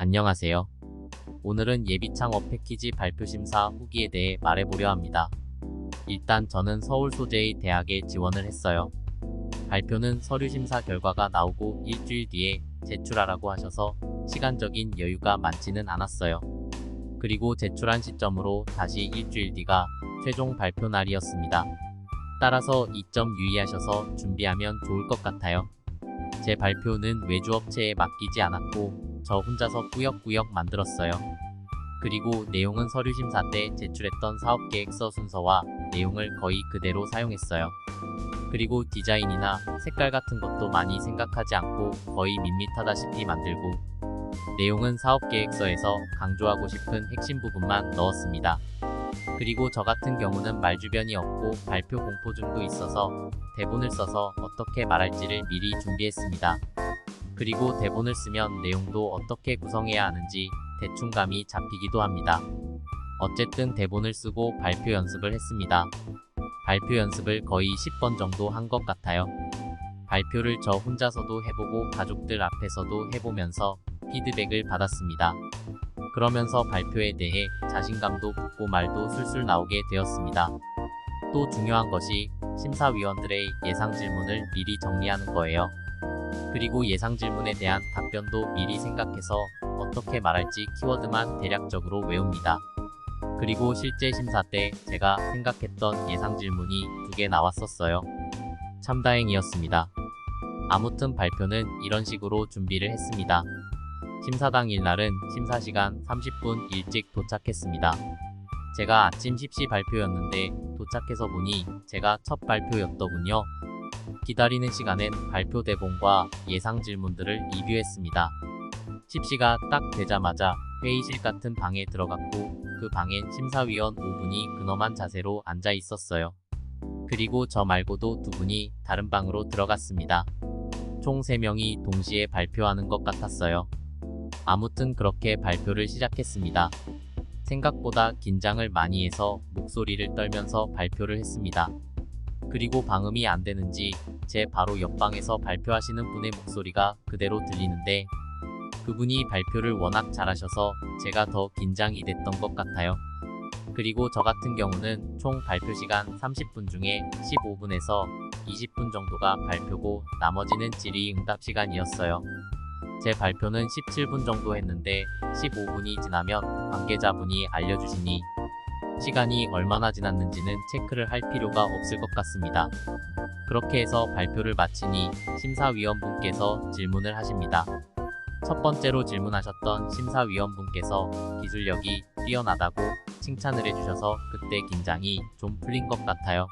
안녕하세요. 오늘은 예비 창업 패키지 발표 심사 후기에 대해 말해보려 합니다. 일단 저는 서울 소재의 대학에 지원을 했어요. 발표는 서류 심사 결과가 나오고 일주일 뒤에 제출하라고 하셔서 시간적인 여유가 많지는 않았어요. 그리고 제출한 시점으로 다시 일주일 뒤가 최종 발표 날이었습니다. 따라서 이 점 유의하셔서 준비하면 좋을 것 같아요. 제 발표는 외주업체에 맡기지 않았고 저 혼자서 꾸역꾸역 만들었어요. 그리고 내용은 서류 심사 때 제출했던 사업계획서 순서와 내용을 거의 그대로 사용했어요. 그리고 디자인이나 색깔 같은 것도 많이 생각하지 않고 거의 밋밋하다시피 만들고, 내용은 사업계획서에서 강조하고 싶은 핵심 부분만 넣었습니다. 그리고 저 같은 경우는 말주변이 없고 발표 공포증도 있어서 대본을 써서 어떻게 말할지를 미리 준비했습니다. 그리고 대본을 쓰면 내용도 어떻게 구성해야 하는지 대충 감이 잡히기도 합니다. 어쨌든 대본을 쓰고 발표 연습을 했습니다. 발표 연습을 거의 10번 정도 한 것 같아요. 발표를 저 혼자서도 해보고 가족들 앞에서도 해보면서 피드백을 받았습니다. 그러면서 발표에 대해 자신감도 붙고 말도 술술 나오게 되었습니다. 또 중요한 것이 심사위원들의 예상 질문을 미리 정리하는 거예요. 그리고 예상 질문에 대한 답변도 미리 생각해서 어떻게 말할지 키워드만 대략적으로 외웁니다. 그리고 실제 심사 때 제가 생각했던 예상 질문이 2개 나왔었어요. 참 다행이었습니다. 아무튼 발표는 이런 식으로 준비를 했습니다. 심사 당일 날은 심사 시간 30분 일찍 도착했습니다. 제가 아침 10시 발표였는데 도착해서 보니 제가 첫 발표였더군요. 기다리는 시간엔 발표 대본과 예상 질문들을 리뷰했습니다. 10시가 딱 되자마자 회의실 같은 방에 들어갔고 그 방엔 심사위원 5분이 근엄한 자세로 앉아 있었어요. 그리고 저 말고도 2분이 다른 방으로 들어갔습니다. 총 3명이 동시에 발표하는 것 같았어요. 아무튼 그렇게 발표를 시작했습니다. 생각보다 긴장을 많이 해서 목소리를 떨면서 발표를 했습니다. 그리고 방음이 안 되는지 제 바로 옆방에서 발표하시는 분의 목소리가 그대로 들리는데 그분이 발표를 워낙 잘하셔서 제가 더 긴장이 됐던 것 같아요. 그리고 저 같은 경우는 총 발표 시간 30분 중에 15분에서 20분 정도가 발표고 나머지는 질의응답 시간이었어요. 제 발표는 17분 정도 했는데 15분이 지나면 관계자분이 알려주시니 시간이 얼마나 지났는지는 체크를 할 필요가 없을 것 같습니다. 그렇게 해서 발표를 마치니 심사위원분께서 질문을 하십니다. 첫 번째로 질문하셨던 심사위원분께서 기술력이 뛰어나다고 칭찬을 해주셔서 그때 긴장이 좀 풀린 것 같아요.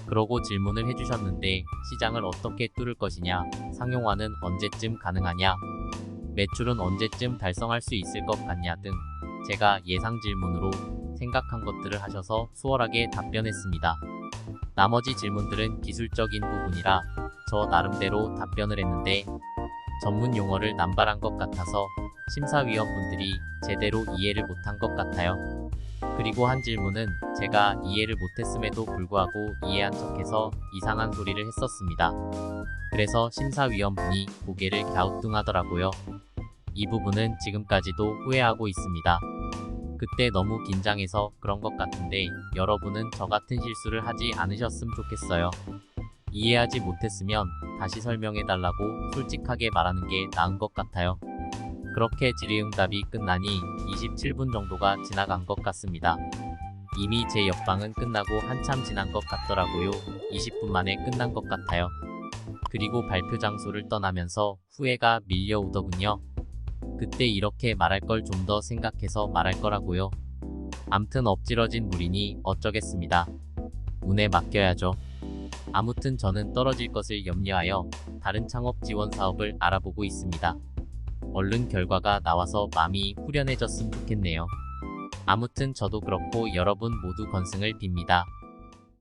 그러고 질문을 해주셨는데 시장을 어떻게 뚫을 것이냐, 상용화는 언제쯤 가능하냐, 매출은 언제쯤 달성할 수 있을 것 같냐 등 제가 예상 질문으로 생각한 것들을 하셔서 수월하게 답변했습니다. 나머지 질문들은 기술적인 부분이라 저 나름대로 답변을 했는데 전문 용어를 남발한 것 같아서 심사위원분들이 제대로 이해를 못한 것 같아요. 그리고 한 질문은 제가 이해를 못했음에도 불구하고 이해한 척해서 이상한 소리를 했었습니다. 그래서 심사위원분이 고개를 갸우뚱하더라고요. 이 부분은 지금까지도 후회하고 있습니다. 그때 너무 긴장해서 그런 것 같은데 여러분은 저 같은 실수를 하지 않으셨으면 좋겠어요. 이해하지 못했으면 다시 설명해달라고 솔직하게 말하는 게 나은 것 같아요. 그렇게 질의응답이 끝나니 27분 정도가 지나간 것 같습니다. 이미 제 옆방은 끝나고 한참 지난 것 같더라고요. 20분 만에 끝난 것 같아요. 그리고 발표 장소를 떠나면서 후회가 밀려오더군요. 그때 이렇게 말할 걸 좀 더 생각해서 말할 거라고요. 암튼 엎질러진 물이니 어쩌겠습니다. 운에 맡겨야죠. 아무튼 저는 떨어질 것을 염려하여 다른 창업 지원 사업을 알아보고 있습니다. 얼른 결과가 나와서 마음이 후련해졌으면 좋겠네요. 아무튼 저도 그렇고 여러분 모두 건승을 빕니다.